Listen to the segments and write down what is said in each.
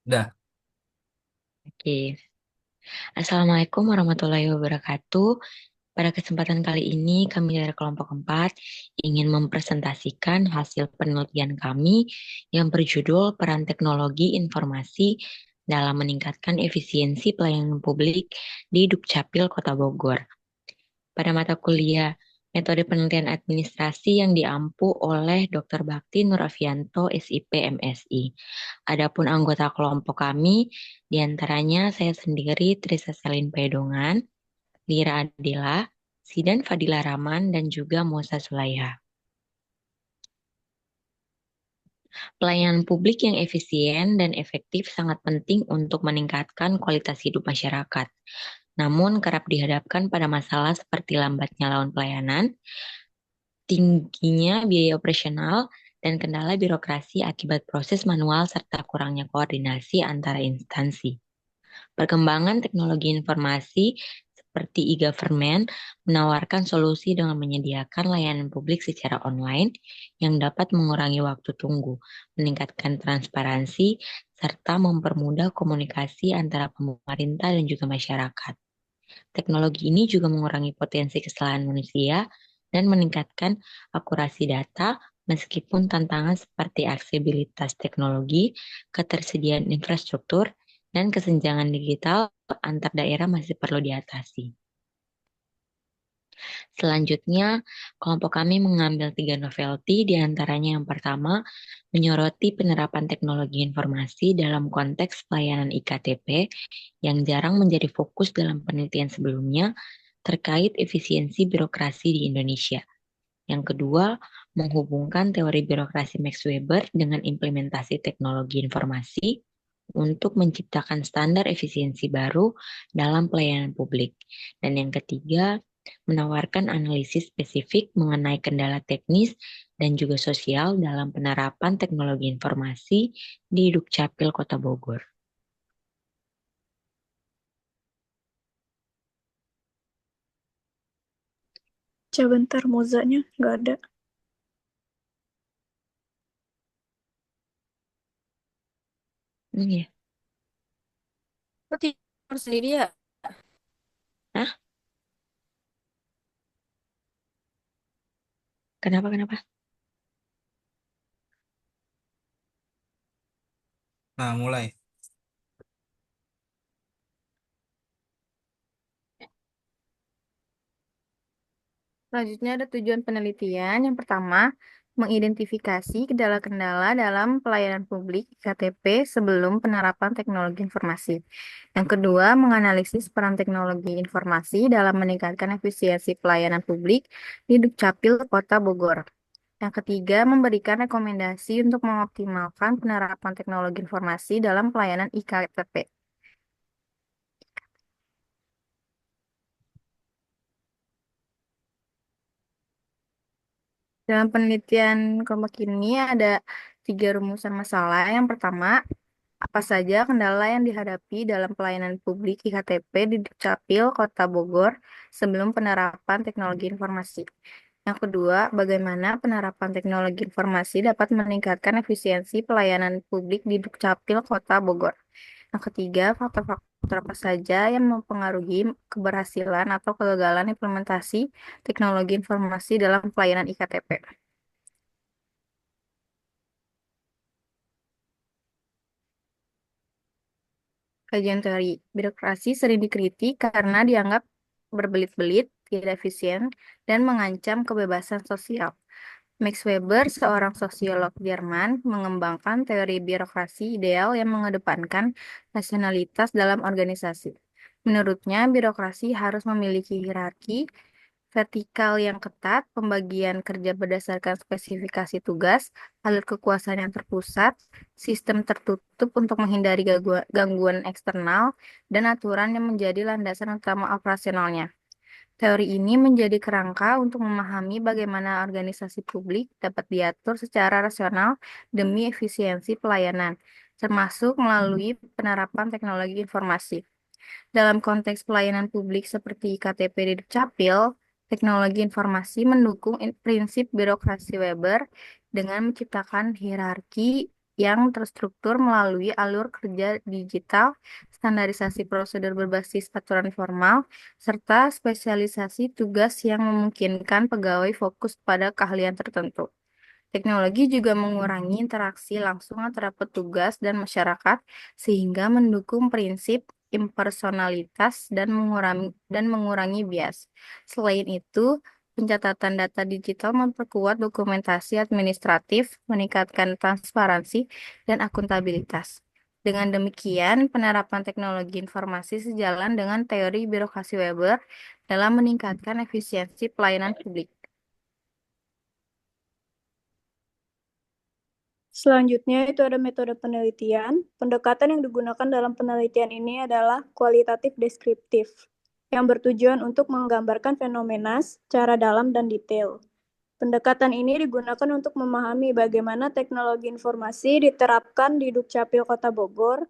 Dah, Oke, Assalamualaikum warahmatullahi wabarakatuh. Pada kesempatan kali ini, kami dari kelompok 4 ingin mempresentasikan hasil penelitian kami yang berjudul Peran Teknologi Informasi dalam Meningkatkan Efisiensi Pelayanan Publik di Dukcapil Kota Bogor. Pada mata kuliah Metode Penelitian Administrasi yang diampu oleh Dr. Bakti Nurafianto, SIP, MSI. Adapun anggota kelompok kami, diantaranya saya sendiri, Trisa Selin Pedongan, Lira Adila, Sidan Fadila Rahman, dan juga Musa Sulaiha. Pelayanan publik yang efisien dan efektif sangat penting untuk meningkatkan kualitas hidup masyarakat. Namun kerap dihadapkan pada masalah seperti lambatnya laun pelayanan, tingginya biaya operasional, dan kendala birokrasi akibat proses manual serta kurangnya koordinasi antara instansi. Perkembangan teknologi informasi seperti e-government menawarkan solusi dengan menyediakan layanan publik secara online yang dapat mengurangi waktu tunggu, meningkatkan transparansi, serta mempermudah komunikasi antara pemerintah dan juga masyarakat. Teknologi ini juga mengurangi potensi kesalahan manusia dan meningkatkan akurasi data, meskipun tantangan seperti aksesibilitas teknologi, ketersediaan infrastruktur, dan kesenjangan digital antar daerah masih perlu diatasi. Selanjutnya, kelompok kami mengambil 3 novelty, di antaranya yang pertama, menyoroti penerapan teknologi informasi dalam konteks pelayanan IKTP yang jarang menjadi fokus dalam penelitian sebelumnya terkait efisiensi birokrasi di Indonesia. Yang kedua, menghubungkan teori birokrasi Max Weber dengan implementasi teknologi informasi untuk menciptakan standar efisiensi baru dalam pelayanan publik. Dan yang ketiga, menawarkan analisis spesifik mengenai kendala teknis dan juga sosial dalam penerapan teknologi informasi di Dukcapil Kota Bogor. Coba bentar, mozanya nggak ada. Ya. Kok tidur sendiri ya? Hah? Kenapa, kenapa? nah mulai. Selanjutnya ada tujuan penelitian. Yang pertama, mengidentifikasi kendala-kendala dalam pelayanan publik KTP sebelum penerapan teknologi informasi. Yang kedua, menganalisis peran teknologi informasi dalam meningkatkan efisiensi pelayanan publik di Dukcapil Kota Bogor. Yang ketiga, memberikan rekomendasi untuk mengoptimalkan penerapan teknologi informasi dalam pelayanan IKTP. Dalam penelitian kelompok ini ada 3 rumusan masalah. Yang pertama, apa saja kendala yang dihadapi dalam pelayanan publik IKTP di Dukcapil Kota Bogor sebelum penerapan teknologi informasi. Yang kedua, bagaimana penerapan teknologi informasi dapat meningkatkan efisiensi pelayanan publik di Dukcapil Kota Bogor. Yang ketiga, faktor-faktor apa saja yang mempengaruhi keberhasilan atau kegagalan implementasi teknologi informasi dalam pelayanan IKTP. Kajian teori birokrasi sering dikritik karena dianggap berbelit-belit, tidak efisien, dan mengancam kebebasan sosial. Max Weber, seorang sosiolog Jerman, mengembangkan teori birokrasi ideal yang mengedepankan rasionalitas dalam organisasi. Menurutnya, birokrasi harus memiliki hierarki vertikal yang ketat, pembagian kerja berdasarkan spesifikasi tugas, alur kekuasaan yang terpusat, sistem tertutup untuk menghindari gangguan eksternal, dan aturan yang menjadi landasan utama operasionalnya. Teori ini menjadi kerangka untuk memahami bagaimana organisasi publik dapat diatur secara rasional demi efisiensi pelayanan, termasuk melalui penerapan teknologi informasi. Dalam konteks pelayanan publik seperti KTP di Dukcapil, teknologi informasi mendukung prinsip birokrasi Weber dengan menciptakan hierarki yang terstruktur melalui alur kerja digital, standarisasi prosedur berbasis aturan formal, serta spesialisasi tugas yang memungkinkan pegawai fokus pada keahlian tertentu. Teknologi juga mengurangi interaksi langsung antara petugas dan masyarakat, sehingga mendukung prinsip impersonalitas dan mengurangi bias. Selain itu, pencatatan data digital memperkuat dokumentasi administratif, meningkatkan transparansi dan akuntabilitas. Dengan demikian, penerapan teknologi informasi sejalan dengan teori birokrasi Weber dalam meningkatkan efisiensi pelayanan publik. Selanjutnya itu ada metode penelitian. Pendekatan yang digunakan dalam penelitian ini adalah kualitatif deskriptif, yang bertujuan untuk menggambarkan fenomena secara dalam dan detail. Pendekatan ini digunakan untuk memahami bagaimana teknologi informasi diterapkan di Dukcapil Kota Bogor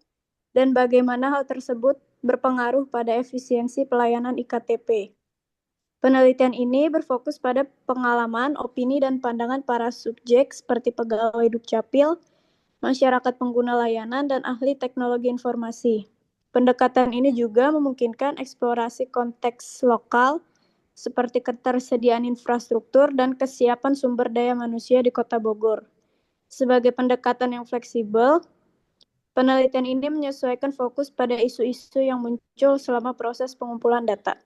dan bagaimana hal tersebut berpengaruh pada efisiensi pelayanan IKTP. Penelitian ini berfokus pada pengalaman, opini, dan pandangan para subjek seperti pegawai Dukcapil, masyarakat pengguna layanan, dan ahli teknologi informasi. Pendekatan ini juga memungkinkan eksplorasi konteks lokal seperti ketersediaan infrastruktur dan kesiapan sumber daya manusia di Kota Bogor. Sebagai pendekatan yang fleksibel, penelitian ini menyesuaikan fokus pada isu-isu yang muncul selama proses pengumpulan data.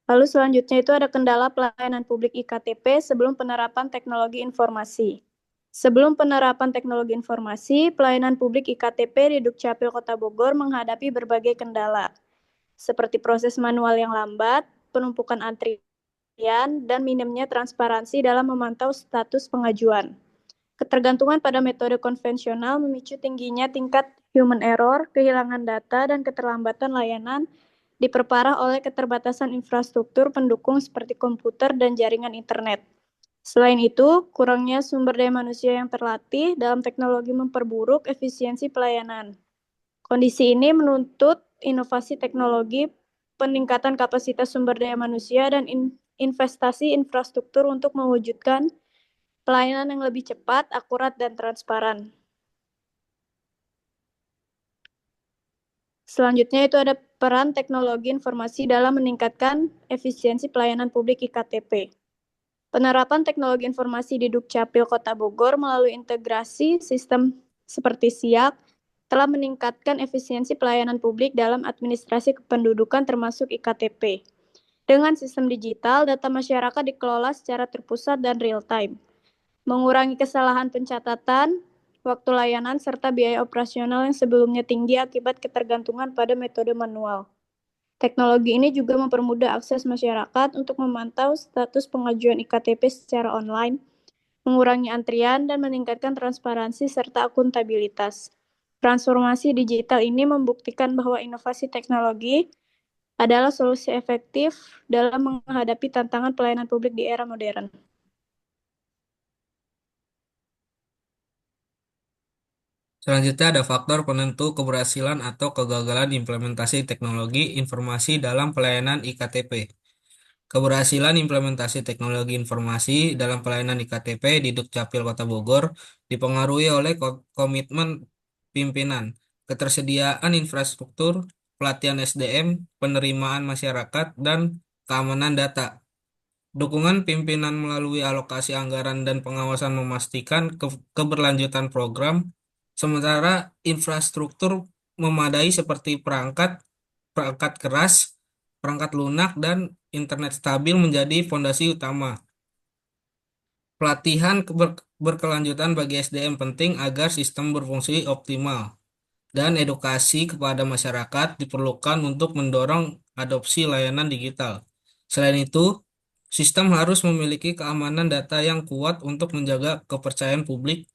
Lalu selanjutnya itu ada kendala pelayanan publik IKTP sebelum penerapan teknologi informasi. Sebelum penerapan teknologi informasi, pelayanan publik IKTP di Dukcapil Kota Bogor menghadapi berbagai kendala, seperti proses manual yang lambat, penumpukan antrian, dan minimnya transparansi dalam memantau status pengajuan. Ketergantungan pada metode konvensional memicu tingginya tingkat human error, kehilangan data, dan keterlambatan layanan diperparah oleh keterbatasan infrastruktur pendukung seperti komputer dan jaringan internet. Selain itu, kurangnya sumber daya manusia yang terlatih dalam teknologi memperburuk efisiensi pelayanan. Kondisi ini menuntut inovasi teknologi, peningkatan kapasitas sumber daya manusia, dan investasi infrastruktur untuk mewujudkan pelayanan yang lebih cepat, akurat, dan transparan. Selanjutnya itu ada peran teknologi informasi dalam meningkatkan efisiensi pelayanan publik IKTP. Penerapan teknologi informasi di Dukcapil Kota Bogor melalui integrasi sistem seperti SIAK telah meningkatkan efisiensi pelayanan publik dalam administrasi kependudukan termasuk IKTP. Dengan sistem digital, data masyarakat dikelola secara terpusat dan real-time, mengurangi kesalahan pencatatan, waktu layanan, serta biaya operasional yang sebelumnya tinggi akibat ketergantungan pada metode manual. Teknologi ini juga mempermudah akses masyarakat untuk memantau status pengajuan IKTP secara online, mengurangi antrian, dan meningkatkan transparansi serta akuntabilitas. Transformasi digital ini membuktikan bahwa inovasi teknologi adalah solusi efektif dalam menghadapi tantangan pelayanan publik di era modern. Selanjutnya ada faktor penentu keberhasilan atau kegagalan implementasi teknologi informasi dalam pelayanan IKTP. Keberhasilan implementasi teknologi informasi dalam pelayanan IKTP di Dukcapil Kota Bogor dipengaruhi oleh komitmen pimpinan, ketersediaan infrastruktur, pelatihan SDM, penerimaan masyarakat, dan keamanan data. Dukungan pimpinan melalui alokasi anggaran dan pengawasan memastikan keberlanjutan program, sementara infrastruktur memadai seperti perangkat, perangkat keras, perangkat lunak, dan internet stabil menjadi fondasi utama. Pelatihan berkelanjutan bagi SDM penting agar sistem berfungsi optimal, dan edukasi kepada masyarakat diperlukan untuk mendorong adopsi layanan digital. Selain itu, sistem harus memiliki keamanan data yang kuat untuk menjaga kepercayaan publik.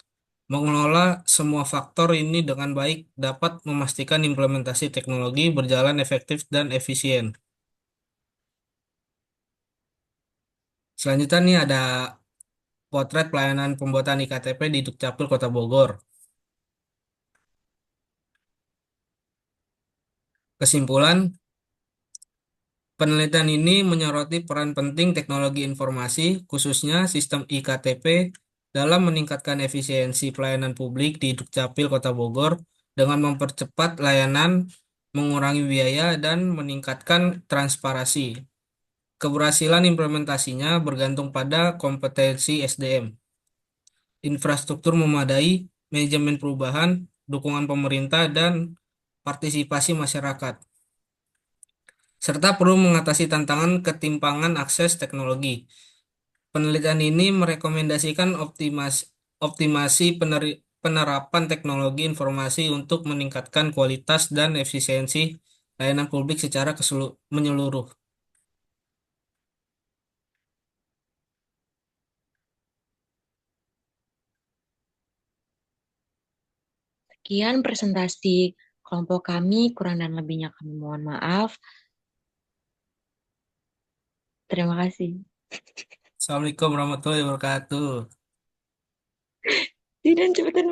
Mengelola semua faktor ini dengan baik dapat memastikan implementasi teknologi berjalan efektif dan efisien. Selanjutnya nih ada potret pelayanan pembuatan IKTP di Dukcapil Kota Bogor. Kesimpulan, penelitian ini menyoroti peran penting teknologi informasi, khususnya sistem IKTP, dalam meningkatkan efisiensi pelayanan publik di Dukcapil Kota Bogor dengan mempercepat layanan, mengurangi biaya, dan meningkatkan transparansi. Keberhasilan implementasinya bergantung pada kompetensi SDM, infrastruktur memadai, manajemen perubahan, dukungan pemerintah, dan partisipasi masyarakat, serta perlu mengatasi tantangan ketimpangan akses teknologi. Penelitian ini merekomendasikan optimasi penerapan teknologi informasi untuk meningkatkan kualitas dan efisiensi layanan publik secara menyeluruh. Sekian presentasi kelompok kami, kurang dan lebihnya kami mohon maaf. Terima kasih. Assalamualaikum warahmatullahi wabarakatuh. Tidak cepetan